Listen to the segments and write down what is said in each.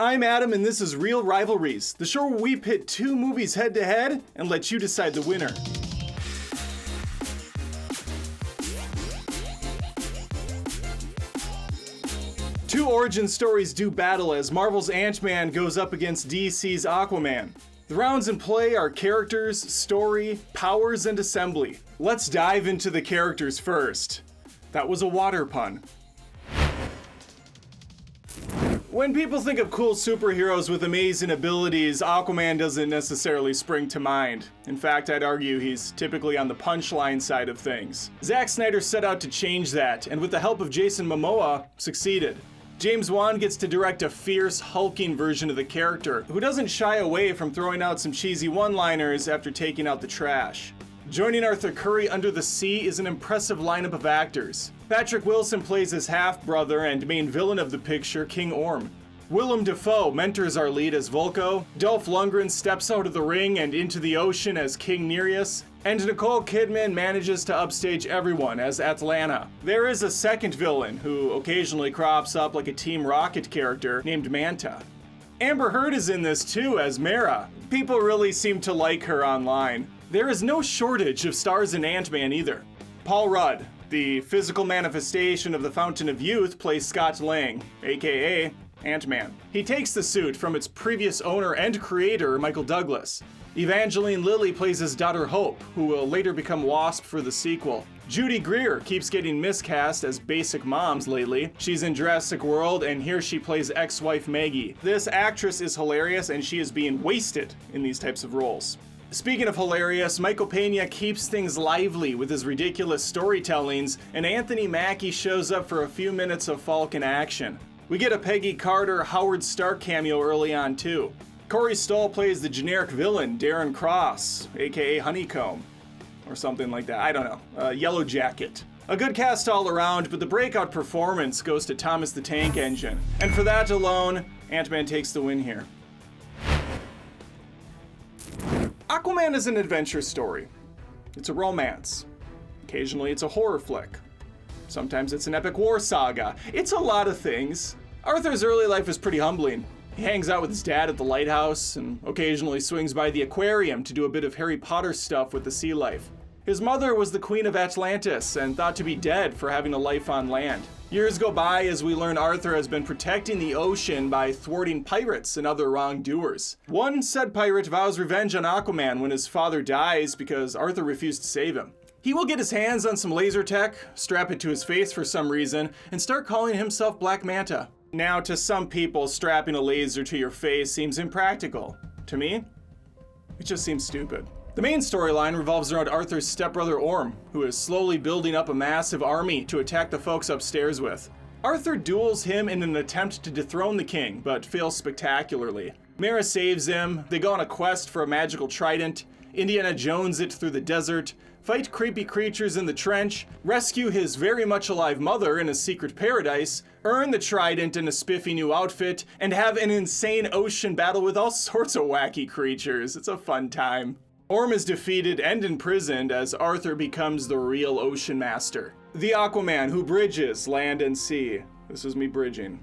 I'm Adam and this is Reel Rivalries, the show where we pit two movies head to head and let you decide the winner. Two origin stories do battle as Marvel's Ant-Man goes up against DC's Aquaman. The rounds in play are characters, story, powers, and assembly. Let's dive into the characters first. That was a water pun. When people think of cool superheroes with amazing abilities, Aquaman doesn't necessarily spring to mind. In fact, I'd argue he's typically on the punchline side of things. Zack Snyder set out to change that, and with the help of Jason Momoa, succeeded. James Wan gets to direct a fierce, hulking version of the character, who doesn't shy away from throwing out some cheesy one-liners after taking out the trash. Joining Arthur Curry under the sea is an impressive lineup of actors. Patrick Wilson plays his half-brother and main villain of the picture, King Orm. Willem Dafoe mentors our lead as Vulko, Dolph Lundgren steps out of the ring and into the ocean as King Nereus, and Nicole Kidman manages to upstage everyone as Atlanta. There is a second villain who occasionally crops up like a Team Rocket character named Manta. Amber Heard is in this too as Mera. People really seem to like her online. There is no shortage of stars in Ant-Man either. Paul Rudd, the physical manifestation of the Fountain of Youth, plays Scott Lang, aka Ant-Man. He takes the suit from its previous owner and creator, Michael Douglas. Evangeline Lilly plays his daughter Hope, who will later become Wasp for the sequel. Judy Greer keeps getting miscast as basic moms lately. She's in Jurassic World, and here she plays ex-wife Maggie. This actress is hilarious, and she is being wasted in these types of roles. Speaking of hilarious, Michael Pena keeps things lively with his ridiculous storytellings, and Anthony Mackie shows up for a few minutes of Falcon action. We get a Peggy Carter, Howard Stark cameo early on too. Corey Stoll plays the generic villain, Darren Cross, aka Honeycomb, or something like that, I don't know, Yellow Jacket. A good cast all around, but the breakout performance goes to Thomas the Tank Engine. And for that alone, Ant-Man takes the win here. Aquaman is an adventure story. It's a romance. Occasionally it's a horror flick. Sometimes it's an epic war saga. It's a lot of things. Arthur's early life is pretty humbling. He hangs out with his dad at the lighthouse and occasionally swings by the aquarium to do a bit of Harry Potter stuff with the sea life. His mother was the queen of Atlantis and thought to be dead for having a life on land. Years go by as we learn Arthur has been protecting the ocean by thwarting pirates and other wrongdoers. One said pirate vows revenge on Aquaman when his father dies because Arthur refused to save him. He will get his hands on some laser tech, strap it to his face for some reason, and start calling himself Black Manta. Now, to some people, strapping a laser to your face seems impractical. To me, it just seems stupid. The main storyline revolves around Arthur's stepbrother Orm, who is slowly building up a massive army to attack the folks upstairs with. Arthur duels him in an attempt to dethrone the king, but fails spectacularly. Mera saves him, they go on a quest for a magical trident, Indiana Jones it through the desert, fight creepy creatures in the trench, rescue his very much alive mother in a secret paradise, earn the trident in a spiffy new outfit, and have an insane ocean battle with all sorts of wacky creatures. It's a fun time. Orm is defeated and imprisoned as Arthur becomes the real ocean master. The Aquaman who bridges land and sea. This is me bridging.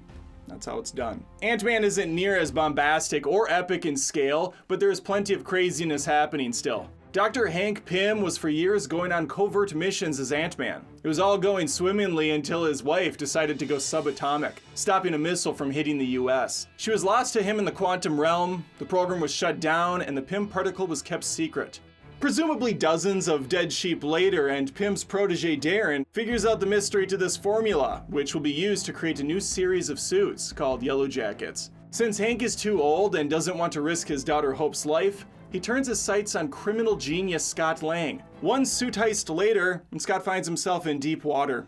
That's how it's done. Ant-Man isn't near as bombastic or epic in scale, but there is plenty of craziness happening still. Dr. Hank Pym was for years going on covert missions as Ant-Man. It was all going swimmingly until his wife decided to go subatomic, stopping a missile from hitting the US. She was lost to him in the quantum realm, the program was shut down, and the Pym particle was kept secret. Presumably dozens of dead sheep later, and Pym's protege Darren figures out the mystery to this formula, which will be used to create a new series of suits called Yellow Jackets. Since Hank is too old and doesn't want to risk his daughter Hope's life, he turns his sights on criminal genius Scott Lang. One suit heist later, and Scott finds himself in deep water.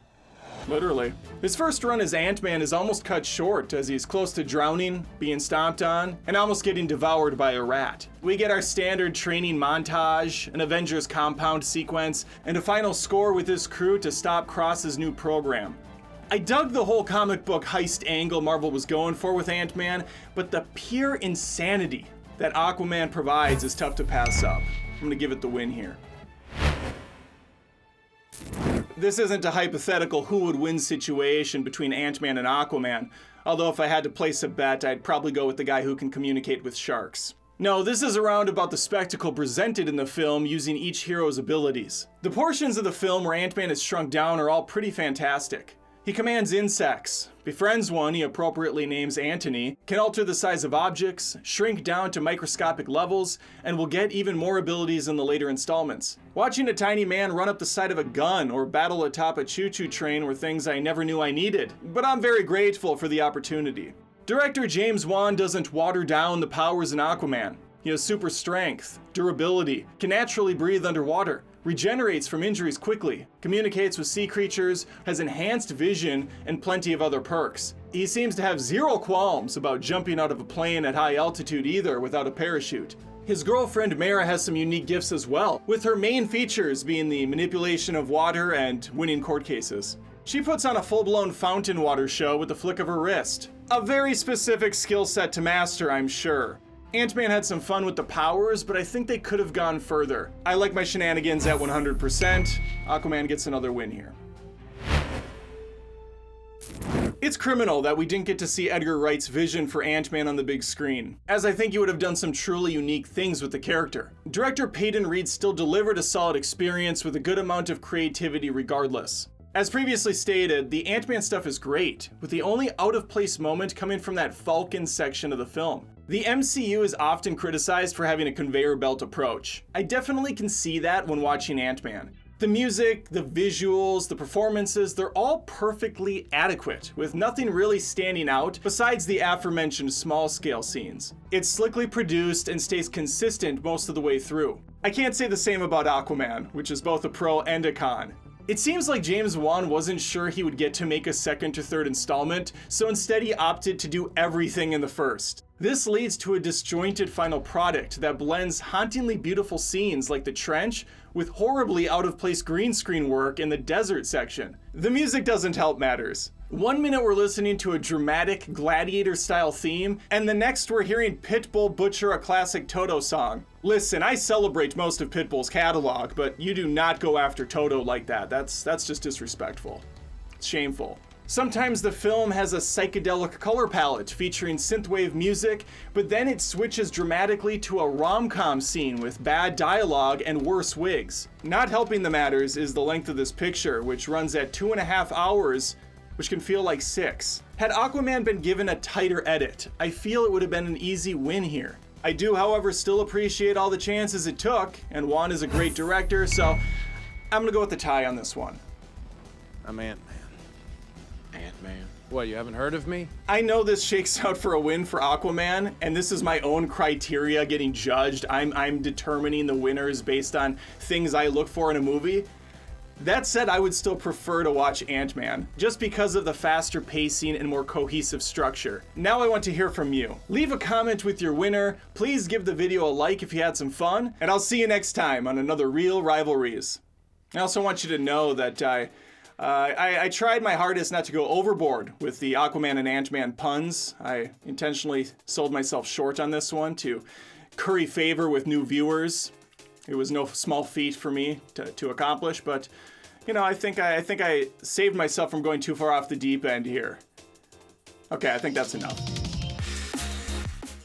Literally. His first run as Ant-Man is almost cut short as he's close to drowning, being stomped on, and almost getting devoured by a rat. We get our standard training montage, an Avengers compound sequence, and a final score with his crew to stop Cross's new program. I dug the whole comic book heist angle Marvel was going for with Ant-Man, but the pure insanity that Aquaman provides is tough to pass up. I'm gonna give it the win here. This isn't a hypothetical who would win situation between Ant-Man and Aquaman, although if I had to place a bet, I'd probably go with the guy who can communicate with sharks. No, this is around about the spectacle presented in the film using each hero's abilities. The portions of the film where Ant-Man is shrunk down are all pretty fantastic. He commands insects, befriends one he appropriately names Antony, can alter the size of objects, shrink down to microscopic levels, and will get even more abilities in the later installments. Watching a tiny man run up the side of a gun or battle atop a choo-choo train were things I never knew I needed, but I'm very grateful for the opportunity. Director James Wan doesn't water down the powers in Aquaman. He has super strength, durability, can naturally breathe underwater, regenerates from injuries quickly, communicates with sea creatures, has enhanced vision, and plenty of other perks. He seems to have zero qualms about jumping out of a plane at high altitude either without a parachute. His girlfriend Mara has some unique gifts as well, with her main features being the manipulation of water and winning court cases. She puts on a full-blown fountain water show with the flick of her wrist. A very specific skill set to master, I'm sure. Ant-Man had some fun with the powers, but I think they could have gone further. I like my shenanigans at 100%. Aquaman gets another win here. It's criminal that we didn't get to see Edgar Wright's vision for Ant-Man on the big screen, as I think he would have done some truly unique things with the character. Director Peyton Reed still delivered a solid experience with a good amount of creativity regardless. As previously stated, the Ant-Man stuff is great, with the only out-of-place moment coming from that Falcon section of the film. The MCU is often criticized for having a conveyor belt approach. I definitely can see that when watching Ant-Man. The music, the visuals, the performances, they're all perfectly adequate, with nothing really standing out besides the aforementioned small-scale scenes. It's slickly produced and stays consistent most of the way through. I can't say the same about Aquaman, which is both a pro and a con. It seems like James Wan wasn't sure he would get to make a second or third installment, so instead he opted to do everything in the first. This leads to a disjointed final product that blends hauntingly beautiful scenes like the trench with horribly out-of-place green screen work in the desert section. The music doesn't help matters. 1 minute we're listening to a dramatic gladiator-style theme, and the next we're hearing Pitbull butcher a classic Toto song. Listen, I celebrate most of Pitbull's catalog, but you do not go after Toto like that. That's just disrespectful. It's shameful. Sometimes the film has a psychedelic color palette featuring synthwave music, but then it switches dramatically to a rom-com scene with bad dialogue and worse wigs. Not helping the matters is the length of this picture, which runs at 2.5 hours, which can feel like 6. Had Aquaman been given a tighter edit, I feel it would have been an easy win here. I do, however, still appreciate all the chances it took, and Wan is a great director, so I'm gonna go with the tie on this one. I'm Ant-Man. Ant-Man. What, you haven't heard of me? I know this shakes out for a win for Aquaman, and this is my own criteria getting judged. I'm determining the winners based on things I look for in a movie. That said, I would still prefer to watch Ant-Man, just because of the faster pacing and more cohesive structure. Now I want to hear from you. Leave a comment with your winner, please give the video a like if you had some fun, and I'll see you next time on another Reel Rivalries. I also want you to know that I tried my hardest not to go overboard with the Aquaman and Ant-Man puns. I intentionally sold myself short on this one to curry favor with new viewers. It was no small feat for me to accomplish, but you know, I think I saved myself from going too far off the deep end here. Okay, I think that's enough.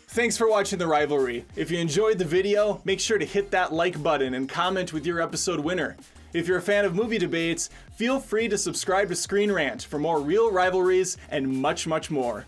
Thanks for watching the rivalry. If you enjoyed the video, make sure to hit that like button and comment with your episode winner. If you're a fan of movie debates, feel free to subscribe to ScreenRant for more Reel Rivalries and much, much more.